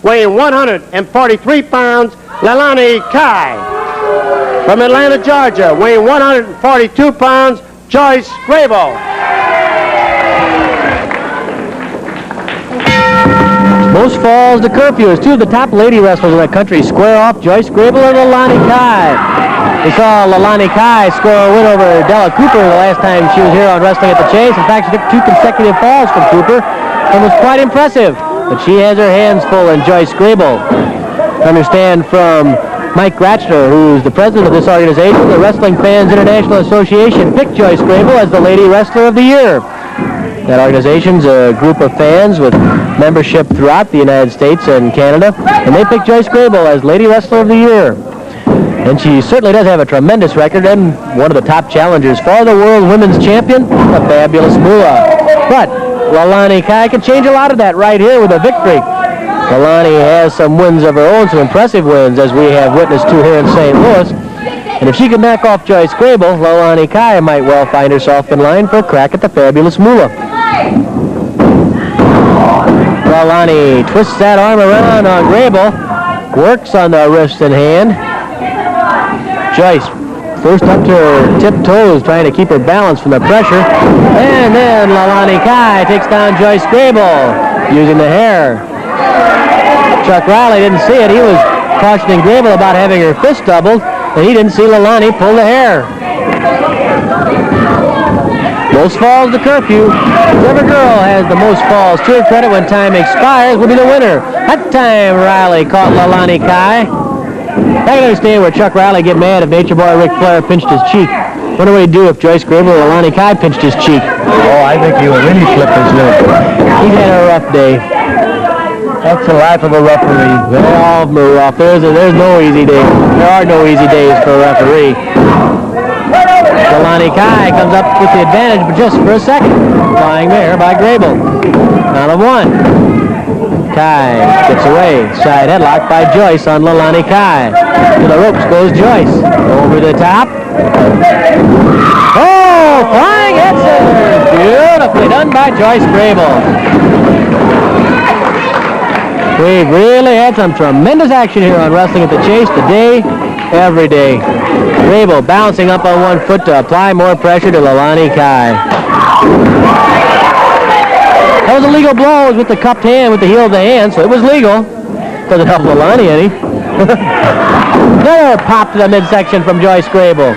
weighing 143 pounds, Leilani Kai. From Atlanta, Georgia, weighing 142 pounds, Joyce Grable. Most falls to curfew as two of the top lady wrestlers in the country square off, Joyce Grable and Leilani Kai. We saw Leilani Kai score a win over Della Cooper the last time she was here on Wrestling at the Chase. In fact, she took 2 consecutive falls from Cooper and was quite impressive. But she has her hands full in Joyce Grable. Understand from Mike Gratchner, who's the president of this organization, the Wrestling Fans International Association picked Joyce Grable as the Lady Wrestler of the Year. That organization's a group of fans with membership throughout the United States and Canada, and they picked Joyce Grable as Lady Wrestler of the Year. And she certainly does have a tremendous record and one of the top challengers for the World Women's Champion, the Fabulous Moolah. But Leilani Kai can change a lot of that right here with a victory. Leilani has some wins of her own, some impressive wins, as we have witnessed to here in St. Louis. And if she could knock off Joyce Grable, Leilani Kai might well find herself in line for a crack at the Fabulous Moolah. Leilani twists that arm around on Grable, works on the wrist and hand. Joyce first up to her tiptoes, trying to keep her balance from the pressure. And then Leilani Kai takes down Joyce Grable using the hair. Chuck Riley didn't see it. He was cautioning Grable about having her fist doubled, and he didn't see Leilani pull the hair. Most falls to curfew. Whichever girl has the most falls to her credit when time expires will be the winner. That time Riley caught Leilani Kai. I can understand where Chuck Riley get mad if Nature Boy Ric Flair pinched his cheek. Wonder what he'd do if Joyce Grable or Leilani Kai pinched his cheek. Oh, I think he would really flip his lip. He's had a rough day. That's the life of a referee. They all of them are rough. There's no easy days. There are no easy days for a referee. Leilani Kai comes up with the advantage, but just for a second. Flying there by Grable. Count of 1. Kai gets away. Side headlock by Joyce on Leilani Kai. To the ropes goes Joyce. Over the top. Oh, flying head scissors. Beautifully done by Joyce Grable. We've really had some tremendous action here on Wrestling at the Chase today, every day. Grable bouncing up on one foot to apply more pressure to Leilani Kai. That was a legal blow. It was with the cupped hand, with the heel of the hand, so it was legal. Doesn't help Leilani any. Another pop to the midsection from Joyce Grable.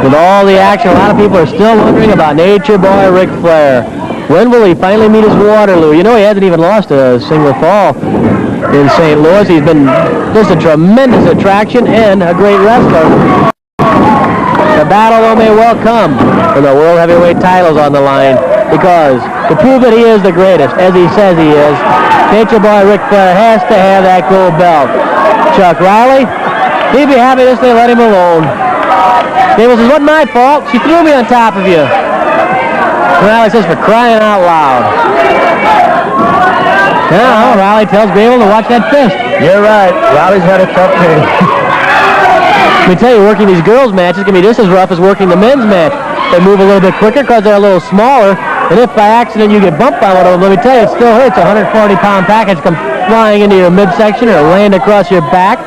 With all the action, a lot of people are still wondering about Nature Boy Ric Flair. When will he finally meet his Waterloo? You know, he hasn't even lost a single fall in St. Louis. He's been just a tremendous attraction and a great wrestler. The battle, though, may well come when the World Heavyweight title's on the line, because to prove that he is the greatest, as he says he is, Nature Boy Ric Flair has to have that gold belt. Chuck Riley, he'd be happy just they let him alone. Gable says, "Wasn't my fault. She threw me on top of you." Riley says, "For crying out loud." Now, Riley tells Grable to watch that fist. You're right. Riley's had a tough day. Let me tell you, working these girls' matches can be just as rough as working the men's match. They move a little bit quicker because they're a little smaller, and if by accident you get bumped by one of them, let me tell you, it still hurts. A 140-pound package come flying into your midsection or land across your back.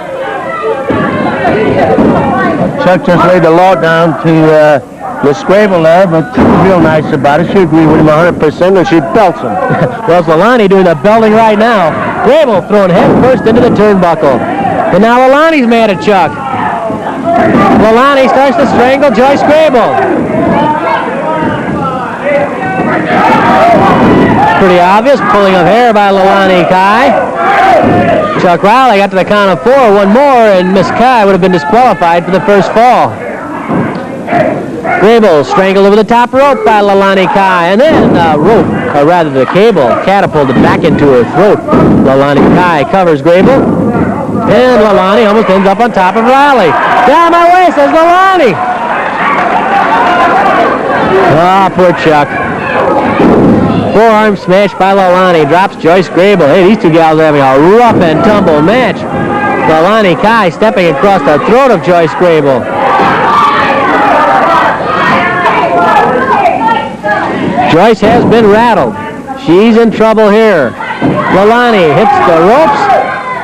Chuck just laid the law down to Miss Grable there, but real nice about it. She agreed with him 100%, and she belts him. Well, it's Leilani doing the belting right now. Grable throwing head first into the turnbuckle. And now Leilani's mad at Chuck. Leilani starts to strangle Joyce Grable. Pretty obvious pulling of hair by Leilani Kai. Chuck Riley got to the count of 4, one more, and Miss Kai would have been disqualified for the first fall. Grable strangled over the top rope by Leilani Kai, and then the rope, or rather the cable, catapulted back into her throat. Leilani Kai covers Grable, and Leilani almost ends up on top of Riley. Down my way, says Leilani. Ah, poor Chuck. Forearm smash by Leilani, drops Joyce Grable. Hey, these two gals are having a rough and tumble match. Leilani Kai stepping across the throat of Joyce Grable. Joyce has been rattled. She's in trouble here. Leilani hits the ropes.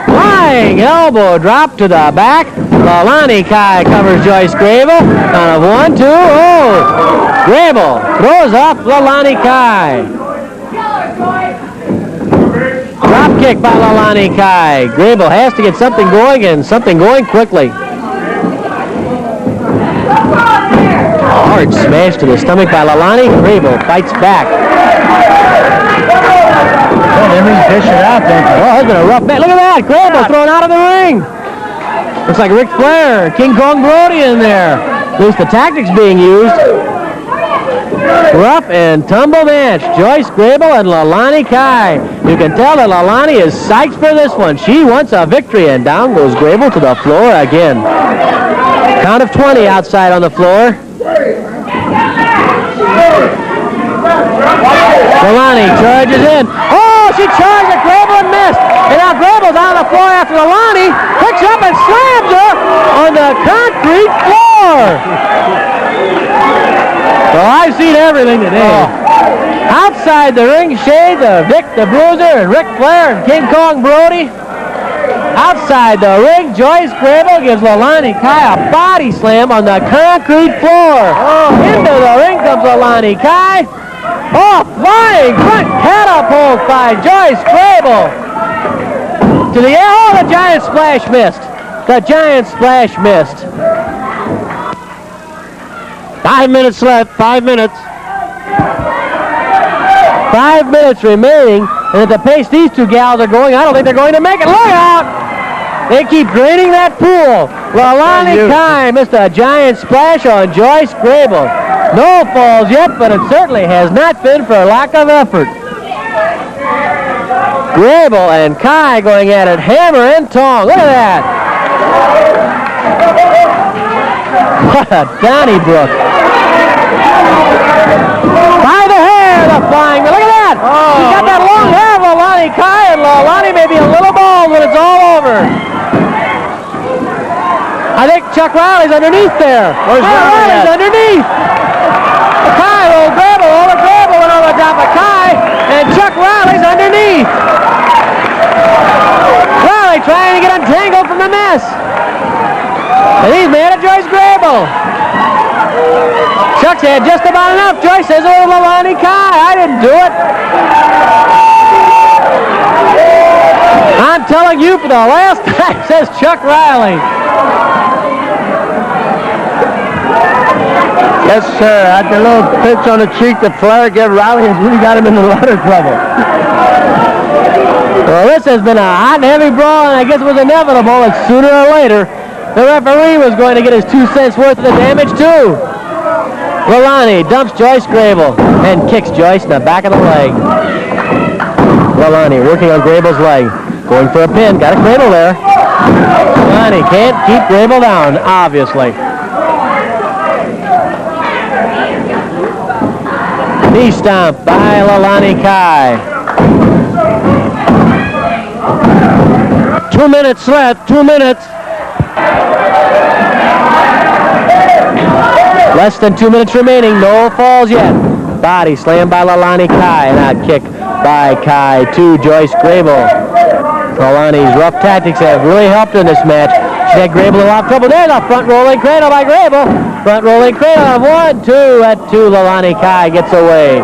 Flying elbow drop to the back. Leilani Kai covers Joyce Grable. Count of 1, 2, oh! Grable throws off Leilani Kai. Drop kick by Leilani Kai. Grable has to get something going and something going quickly. Hard smash to the stomach by Leilani. Grable fights back. Dish it out, don't you? Oh, that's been a rough match. Look at that. Grable thrown out of the ring. Looks like Ric Flair, King Kong Brody in there. At least the tactics being used. Rough and tumble match. Joyce Grable and Leilani Kai. You can tell that Leilani is psyched for this one. She wants a victory, and down goes Grable to the floor again. Count of 20 outside on the floor. Leilani charges in. Oh, she charged at Grable and missed. And now Grable's on the floor after Leilani. Picks her up and slams her on the concrete floor. So I've seen everything today. Outside the ring shade, Vic the Bruiser and Ric Flair and King Kong Brody. Outside the ring, Joyce Grable gives Leilani Kai a body slam on the concrete floor. Into the ring comes Leilani Kai. Oh, flying front catapult by Joyce Grable. To the air. Oh, the giant splash missed. The giant splash missed. 5 minutes left. 5 minutes. 5 minutes remaining. And at the pace these two gals are going, I don't think they're going to make it. Look out! They keep draining that pool. Leilani Kai missed a giant splash on Joyce Grable. No falls yet, but it certainly has not been for lack of effort. Grable and Kai going at it hammer and tong. Look at that. What a Donnybrook. By the hair, the flying. Look at that. She's got that long hair of Leilani Kai, and Leilani may be a little bald when it's all over. I think Chuck Riley's underneath there. Where's Riley's underneath? Kai rolled Grable over Grable and over the top of Kai, and Chuck Riley's underneath. Riley trying to get untangled from the mess. And he's mad at Joyce Grable. Chuck's had just about enough. Joyce says, oh, Leilani Kai, I didn't do it. I'm telling you for the last time, says Chuck Riley. Yes, sir. At the little pinch on the cheek that Flair gave Riley has really got him in a lot of trouble. Well, this has been a hot and heavy brawl, and I guess it was inevitable that sooner or later the referee was going to get his 2 cents worth of the damage, too. Leilani dumps Joyce Grable and kicks Joyce in the back of the leg. Leilani working on Grable's leg. Going for a pin. Got a Grable there. Leilani can't keep Grable down, obviously. Knee stomp by Leilani Kai. 2 minutes left. 2 minutes. Less than 2 minutes remaining. No falls yet. Body slam by Leilani Kai. And out kick by Kai to Joyce Grable. Leilani's rough tactics have really helped in this match. She had Grable in a lot of trouble. There's a front rolling cradle by Grable. Front rolling cradle of 1, 2 at 2. Leilani Kai gets away.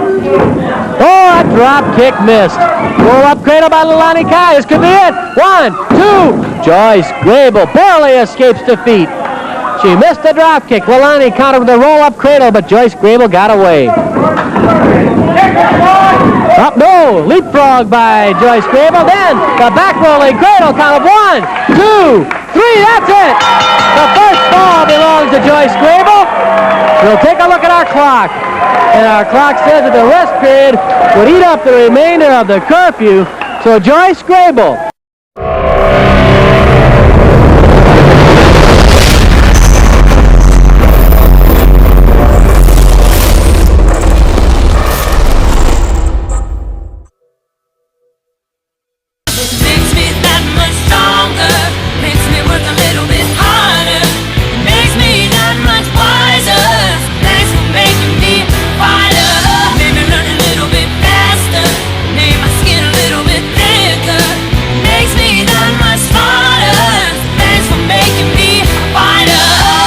Oh, a drop kick missed. Roll up cradle by Leilani Kai. This could be it. 1, 2. Joyce Grable barely escapes defeat. She missed the drop kick. Leilani countered with a roll up cradle, but Joyce Grable got away. Up, no, leapfrog by Joyce Grable. Then the back rolling cradle count of 1, 2, 3. That's it. The first fall belongs to Joyce Grable. We'll take a look at our clock. And our clock says that the rest period would eat up the remainder of the curfew. So Joyce Grable